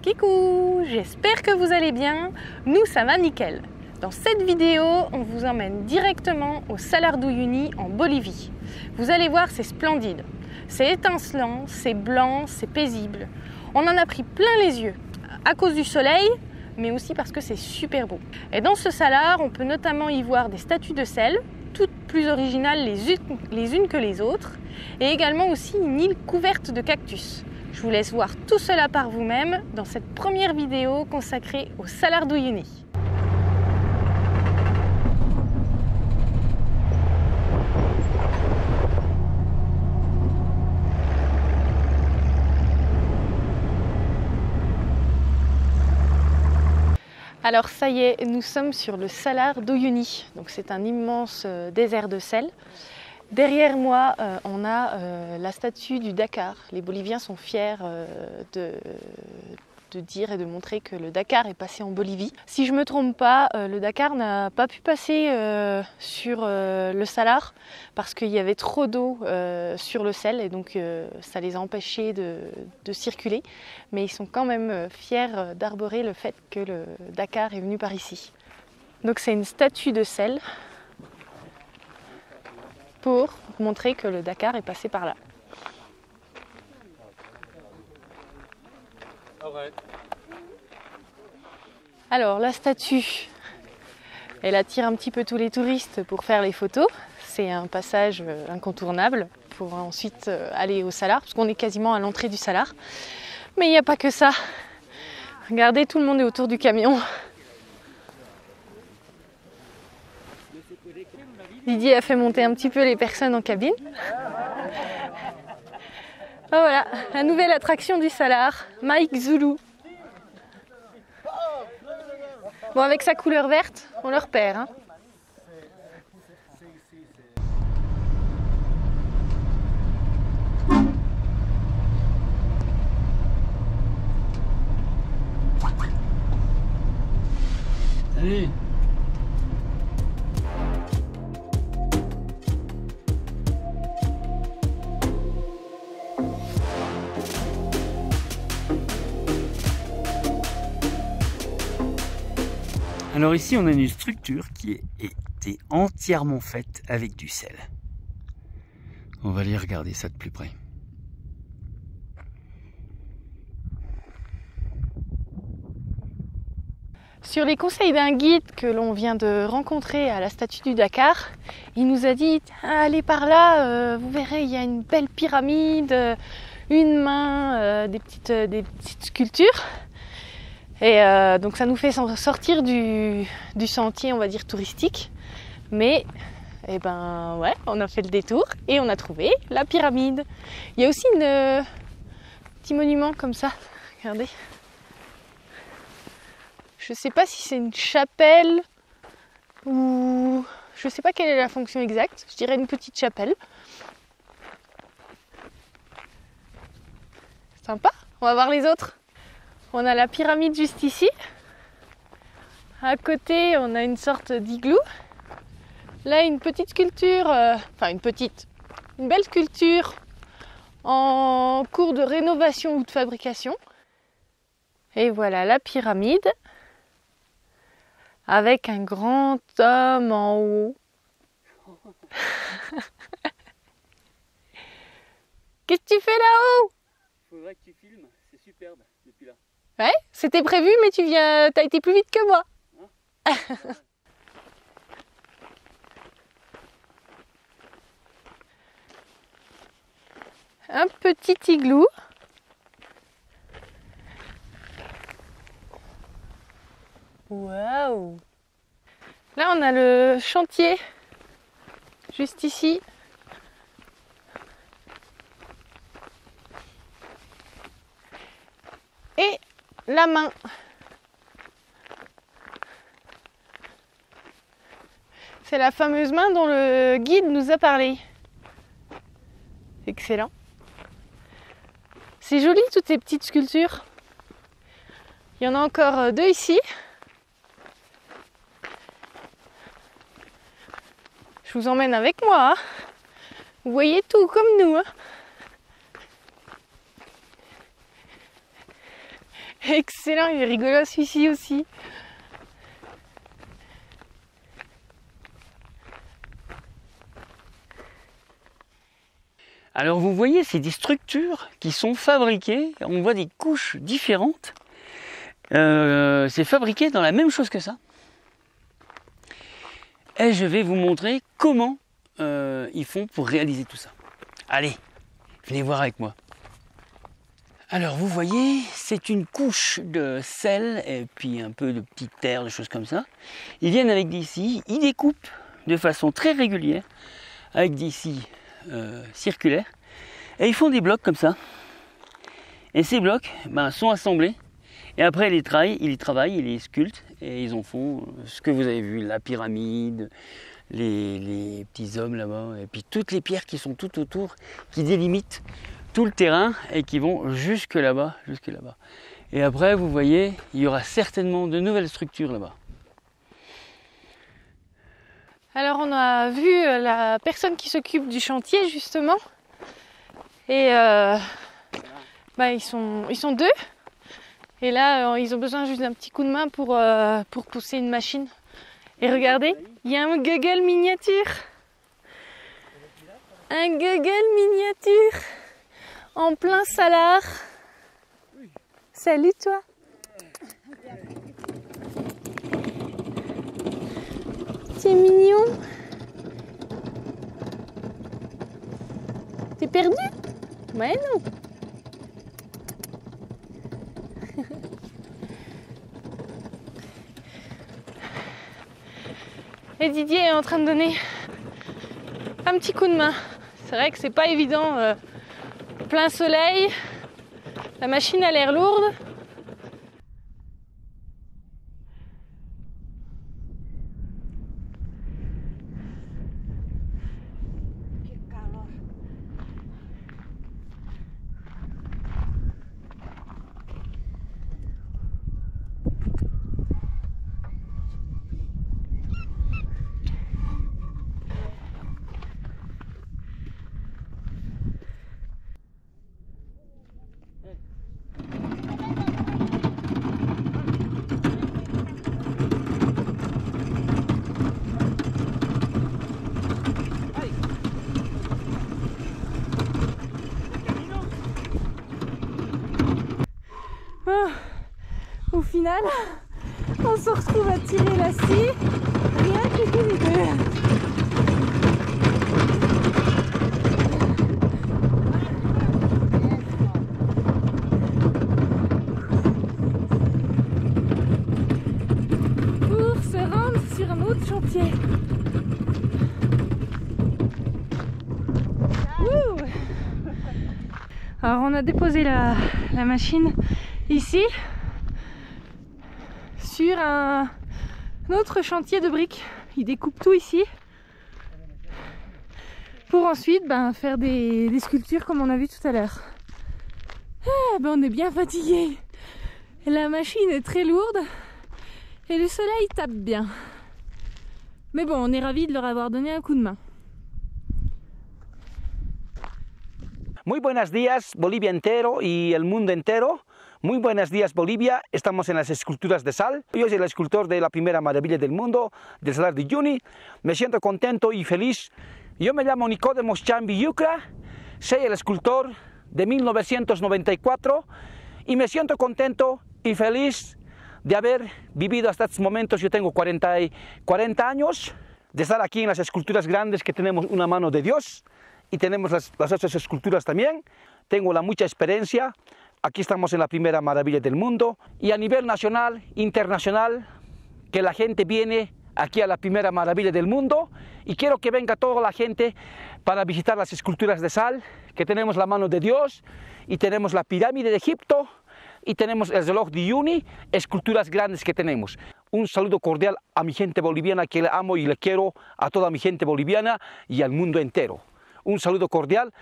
Kikou, j'espère que vous allez bien. Nous, ça va nickel. Dans cette vidéo, on vous emmène directement au Salar d'Uyuni en Bolivie. Vous allez voir, c'est splendide. C'est étincelant, c'est blanc, c'est paisible. On en a pris plein les yeux à cause du soleil, mais aussi parce que c'est super beau. Et dans ce salar, on peut notamment y voir des statues de sel, toutes plus originales les unes que les autres, et également aussi une île couverte de cactus. Je vous laisse voir tout cela par vous-même dans cette première vidéo consacrée au Salar d'Uyuni. Alors ça y est, nous sommes sur le Salar d'Uyuni. Donc c'est un immense désert de sel. Derrière moi, on a la statue du Dakar. Les Boliviens sont fiers de dire et de montrer que le Dakar est passé en Bolivie. Si je ne me trompe pas, le Dakar n'a pas pu passer sur le Salar parce qu'il y avait trop d'eau sur le sel et donc ça les a empêchés de circuler. Mais ils sont quand même fiers d'arborer le fait que le Dakar est venu par ici. Donc c'est une statue de sel pour montrer que le Dakar est passé par là. Alors la statue, elle attire un petit peu tous les touristes pour faire les photos. C'est un passage incontournable pour ensuite aller au Salar, parce qu'on est quasiment à l'entrée du Salar. Mais il n'y a pas que ça. Regardez, tout le monde est autour du camion. Didier a fait monter un petit peu les personnes en cabine. Oh voilà, la nouvelle attraction du Salar, Mike Zulu. Bon, avec sa couleur verte, on le repère. Hein. Allez. Alors ici, on a une structure qui a été entièrement faite avec du sel. On va aller regarder ça de plus près. Sur les conseils d'un guide que l'on vient de rencontrer à la statue du Dakar, il nous a dit « Allez par là, vous verrez, il y a une belle pyramide, une main, des petites sculptures. » Et donc ça nous fait sortir du sentier, on va dire, touristique. Mais, eh ben, ouais, on a fait le détour et on a trouvé la pyramide. Il y a aussi un petit monument comme ça, regardez. Je ne sais pas si c'est une chapelle ou... Je ne sais pas quelle est la fonction exacte. Je dirais une petite chapelle. Sympa. On va voir les autres. On a la pyramide juste ici. À côté, on a une sorte d'igloo. Là, une petite sculpture, une belle sculpture en cours de rénovation ou de fabrication. Et voilà la pyramide avec un grand homme en haut. Qu'est-ce que tu fais là-haut? Il faudrait que tu filmes, c'est superbe depuis là. Ouais, c'était prévu, mais t'as été plus vite que moi. Hein? Un petit igloo. Waouh! Là, on a le chantier juste ici. Et la main. C'est la fameuse main dont le guide nous a parlé. Excellent. C'est joli toutes ces petites sculptures. Il y en a encore deux ici. Je vous emmène avec moi. Hein. Vous voyez tout comme nous. Hein. Excellent, il est rigolo celui-ci aussi. Alors vous voyez, c'est des structures qui sont fabriquées, on voit des couches différentes. C'est fabriqué dans la même chose que ça. Et je vais vous montrer comment ils font pour réaliser tout ça. Allez, venez voir avec moi. Alors vous voyez, c'est une couche de sel et puis un peu de petite terre, des choses comme ça. Ils viennent avec des scies, ils découpent de façon très régulière avec des scies circulaires et ils font des blocs comme ça. Et ces blocs sont assemblés et après ils les travaillent, ils les sculptent et ils en font ce que vous avez vu, la pyramide, les petits hommes là-bas et puis toutes les pierres qui sont tout autour, qui délimitent tout le terrain et qui vont jusque là-bas, Et après, vous voyez, il y aura certainement de nouvelles structures là-bas. Alors on a vu la personne qui s'occupe du chantier justement. Et ils sont deux. Et là, ils ont besoin juste d'un petit coup de main pour pousser une machine. Et regardez, il y a un Google miniature. Un Google miniature. En plein salar. Salut toi. C'est mignon. T'es perdu? Ouais non. Et Didier est en train de donner un petit coup de main. C'est vrai que c'est pas évident. Plein soleil, la machine a l'air lourde. Au final, on se retrouve à tirer la scie, rien que tous les deux. Pour se rendre sur un autre chantier. Wouh! Alors on a déposé la machine ici sur un autre chantier de briques. Ils découpent tout ici pour ensuite faire des sculptures comme on a vu tout à l'heure. On est bien fatigué. La machine est très lourde et le soleil tape bien. Mais bon, on est ravis de leur avoir donné un coup de main. Muy buenos días, Bolivia entero y el mundo entero. Muy buenos días, Bolivia. Estamos en las esculturas de sal. Yo soy el escultor de la primera maravilla del mundo, del Salar de Uyuni. Me siento contento y feliz. Yo me llamo Nicodemos Chambi Yucra. Soy el escultor de 1994 y me siento contento y feliz de haber vivido hasta estos momentos. Yo tengo 40 años, de estar aquí en las esculturas grandes que tenemos una mano de Dios. Y tenemos las otras esculturas también. Tengo mucha experiencia. Aquí estamos en la primera maravilla del mundo. Y a nivel nacional, internacional, que la gente viene aquí a la primera maravilla del mundo. Y quiero que venga toda la gente para visitar las esculturas de sal, que tenemos la mano de Dios. Y tenemos la pirámide de Egipto. Y tenemos el reloj de Uyuni, esculturas grandes que tenemos. Un saludo cordial a mi gente boliviana, que le amo y le quiero a toda mi gente boliviana y al mundo entero. Un saludo cordial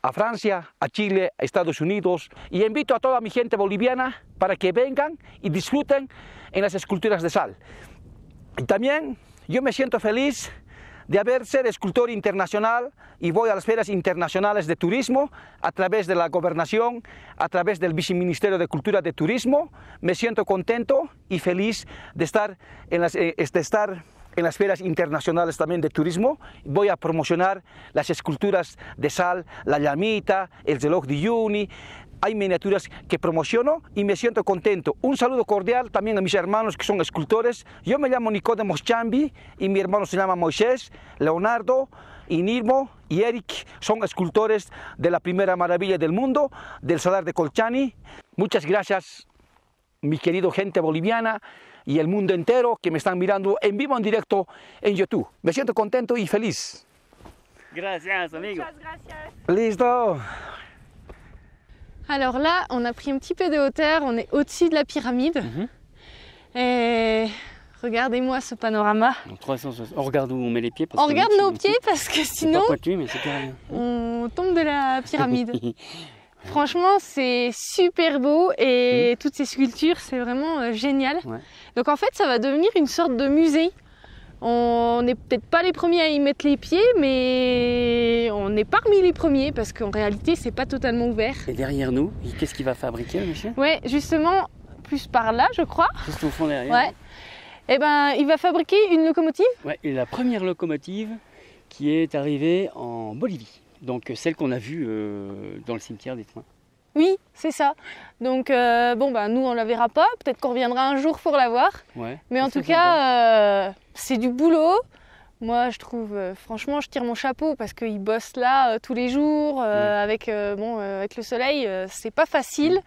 a Francia, a Chile, a Estados Unidos, y invito a toda mi gente boliviana para que vengan y disfruten en las esculturas de sal. Y también yo me siento feliz de haber ser escultor internacional y voy a las ferias internacionales de turismo a través de la gobernación, a través del Viceministerio de Cultura de Turismo. Me siento contento y feliz de estar en las ferias internacionales también de turismo. Voy a promocionar las esculturas de sal, la llamita, el reloj de Uyuni. Hay miniaturas que promociono y me siento contento. Un saludo cordial también a mis hermanos que son escultores. Yo me llamo Nicodemos Chambi y mi hermano se llama Moisés, Leonardo, y Nirmo y Eric. Son escultores de la primera maravilla del mundo, del Salar de Colchani. Muchas gracias, mi querido gente boliviana y el mundo entero que me están mirando en vivo, en directo en YouTube. Me siento contento y feliz. Gracias, amigo. Muchas gracias. Listo. Alors là, on a pris un petit peu de hauteur, on est au-dessus de la pyramide. Et regardez-moi ce panorama. 360. On regarde où on met les pieds. On regarde nos pieds parce que C'est sinon, pas pointu, mais c'est pas rien. on tombe de la pyramide. Franchement, c'est super beau et toutes ces sculptures, c'est vraiment génial. Ouais. Donc en fait, ça va devenir une sorte de musée. On n'est peut-être pas les premiers à y mettre les pieds, mais on est parmi les premiers parce qu'en réalité, c'est pas totalement ouvert. Et derrière nous, qu'est-ce qu'il va fabriquer, le monsieur? Ouais, justement, plus par là, je crois. Juste au fond derrière. Ouais. Eh ben, il va fabriquer une locomotive. Ouais, et la première locomotive qui est arrivée en Bolivie. Donc celle qu'on a vue dans le cimetière des Trains. Oui, c'est ça. Donc, bon, bah, nous, on la verra pas. Peut-être qu'on reviendra un jour pour la voir. Ouais, Mais en c'est tout sympa. cas, c'est du boulot. Moi, je trouve, franchement, je tire mon chapeau parce qu'ils bossent là tous les jours avec le soleil. C'est pas facile.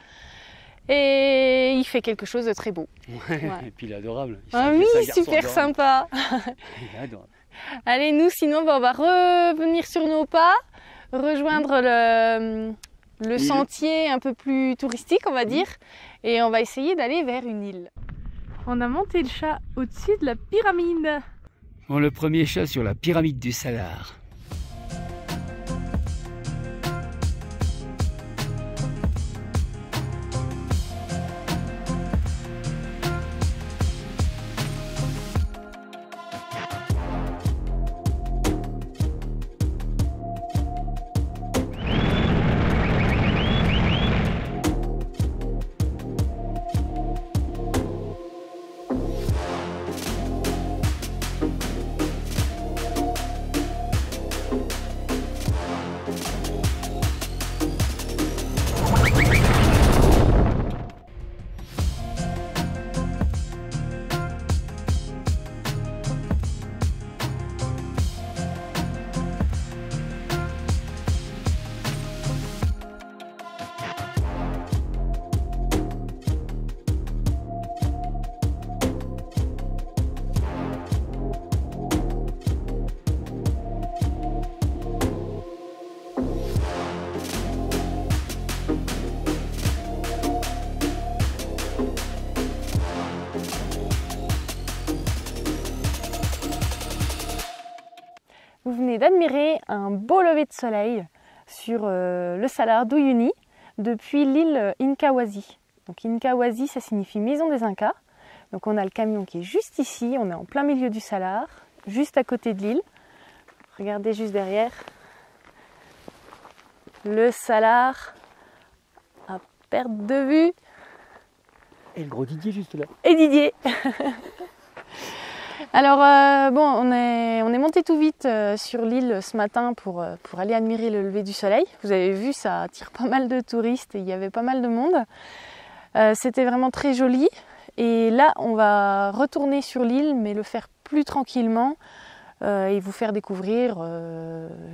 Et il fait quelque chose de très beau. Ouais. Ouais. Et puis il est adorable. Ah oui, super sympa. Il est adorable. Allez, nous, sinon, bah, on va revenir sur nos pas, rejoindre le sentier un peu plus touristique, on va dire, et on va essayer d'aller vers une île. On a monté le chat au-dessus de la pyramide. Bon, le premier chat sur la pyramide du Salar. Vous venez d'admirer un beau lever de soleil sur le Salar d'Uyuni depuis l'île Incahuasi. Donc Incahuasi, ça signifie maison des Incas. Donc on a le camion qui est juste ici, on est en plein milieu du Salar, juste à côté de l'île. Regardez juste derrière. Le Salar à perte de vue. Et le gros Didier juste là. Et Didier. Alors bon, on est monté tout vite sur l'île ce matin pour aller admirer le lever du soleil. Vous avez vu, ça attire pas mal de touristes et il y avait pas mal de monde. C'était vraiment très joli. Et là, on va retourner sur l'île, mais le faire plus tranquillement et vous faire découvrir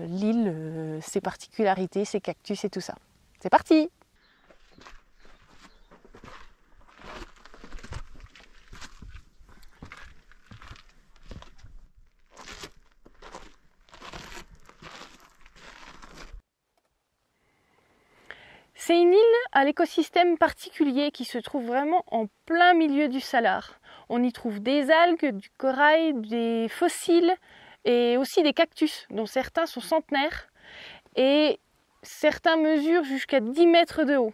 l'île, ses particularités, ses cactus et tout ça. C'est parti! C'est une île à l'écosystème particulier qui se trouve vraiment en plein milieu du Salar. On y trouve des algues, du corail, des fossiles et aussi des cactus, dont certains sont centenaires et certains mesurent jusqu'à 10 mètres de haut.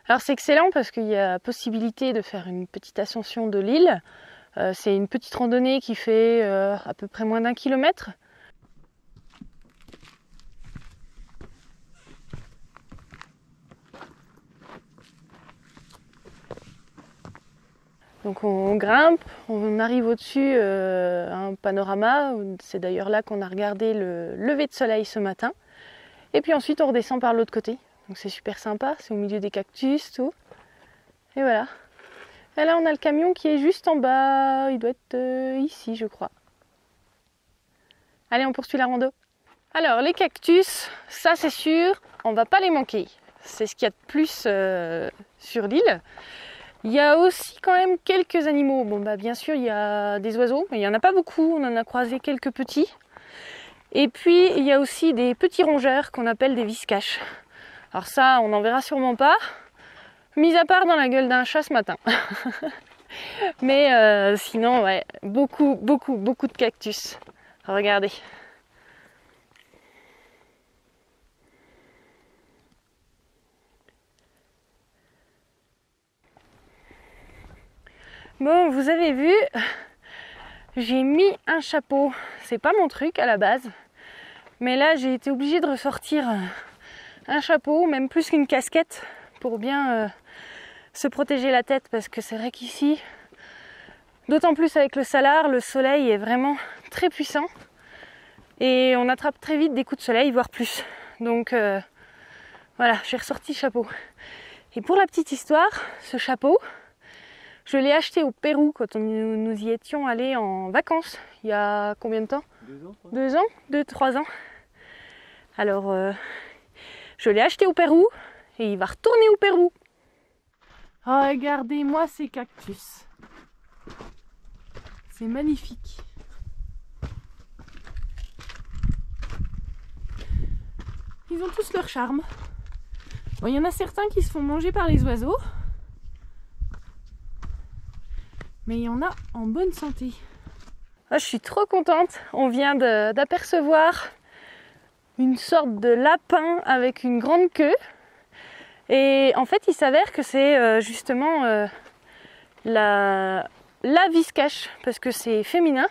Alors c'est excellent parce qu'il y a possibilité de faire une petite ascension de l'île. C'est une petite randonnée qui fait à peu près moins d'1 kilomètre. Donc on grimpe, on arrive au-dessus à un panorama. C'est d'ailleurs là qu'on a regardé le lever de soleil ce matin. Et puis ensuite on redescend par l'autre côté. Donc c'est super sympa, c'est au milieu des cactus, tout. Et voilà. Et là on a le camion qui est juste en bas, il doit être ici je crois. Allez, on poursuit la rando. Alors les cactus, ça c'est sûr, on va pas les manquer. C'est ce qu'il y a de plus sur l'île. Il y a aussi quand même quelques animaux. Bon bah bien sûr il y a des oiseaux, mais il n'y en a pas beaucoup, on en a croisé quelques petits. Et puis il y a aussi des petits rongeurs qu'on appelle des viscaches. Alors ça on n'en verra sûrement pas. Mis à part dans la gueule d'un chat ce matin. Mais sinon, ouais, beaucoup de cactus. Regardez. Bon, vous avez vu, j'ai mis un chapeau. C'est pas mon truc à la base. Mais là, j'ai été obligée de ressortir un chapeau, même plus qu'une casquette, pour bien se protéger la tête, parce que c'est vrai qu'ici, d'autant plus avec le salar, le soleil est vraiment très puissant et on attrape très vite des coups de soleil, voire plus. Donc voilà, j'ai ressorti le chapeau. Et pour la petite histoire, ce chapeau, je l'ai acheté au Pérou quand nous y étions allés en vacances. Il y a combien de temps? 2 ans. 2 ans? 2-3 ans. Alors, je l'ai acheté au Pérou et il va retourner au Pérou. Oh, regardez-moi ces cactus. C'est magnifique. Ils ont tous leur charme. Bon, il y en a certains qui se font manger par les oiseaux. Mais il y en a en bonne santé. Oh, je suis trop contente. On vient d'apercevoir une sorte de lapin avec une grande queue. Et en fait, il s'avère que c'est justement la viscache, parce que c'est féminin.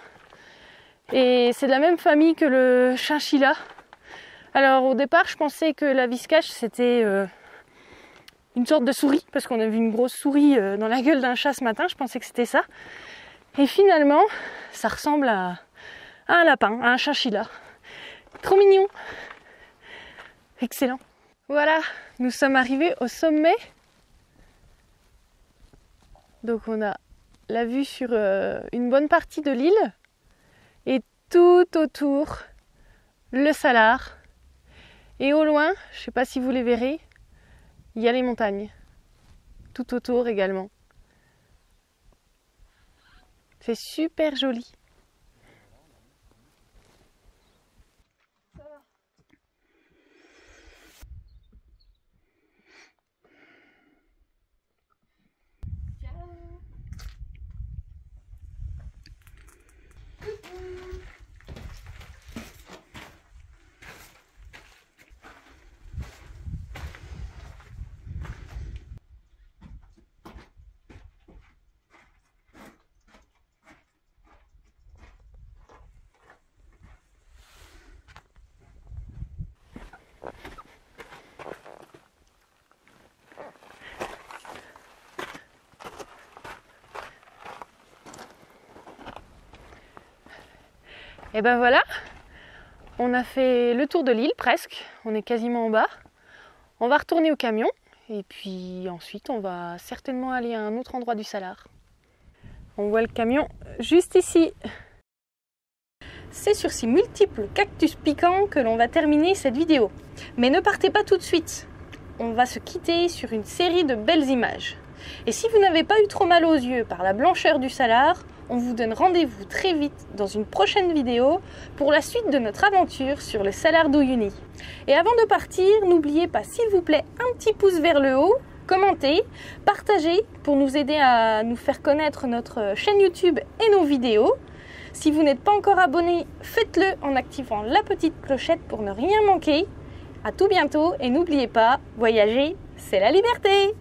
Et c'est de la même famille que le chinchilla. Alors au départ, je pensais que la viscache, c'était une sorte de souris, parce qu'on a vu une grosse souris dans la gueule d'un chat ce matin. Je pensais que c'était ça. Et finalement, ça ressemble à un lapin, à un chinchilla. Trop mignon. Excellent. Voilà, nous sommes arrivés au sommet. Donc on a la vue sur une bonne partie de l'île. Et tout autour, le salar. Et au loin, je ne sais pas si vous les verrez, il y a les montagnes. Tout autour également. C'est super joli. Et ben voilà, on a fait le tour de l'île presque, on est quasiment en bas. On va retourner au camion et puis ensuite on va certainement aller à un autre endroit du salar. On voit le camion juste ici. C'est sur ces multiples cactus piquants que l'on va terminer cette vidéo. Mais ne partez pas tout de suite, on va se quitter sur une série de belles images. Et si vous n'avez pas eu trop mal aux yeux par la blancheur du salar, on vous donne rendez-vous très vite dans une prochaine vidéo pour la suite de notre aventure sur le salar d'Uyuni. Et avant de partir, n'oubliez pas s'il vous plaît un petit pouce vers le haut, commentez, partagez pour nous aider à nous faire connaître notre chaîne YouTube et nos vidéos. Si vous n'êtes pas encore abonné, faites-le en activant la petite clochette pour ne rien manquer. À tout bientôt et n'oubliez pas, voyager, c'est la liberté!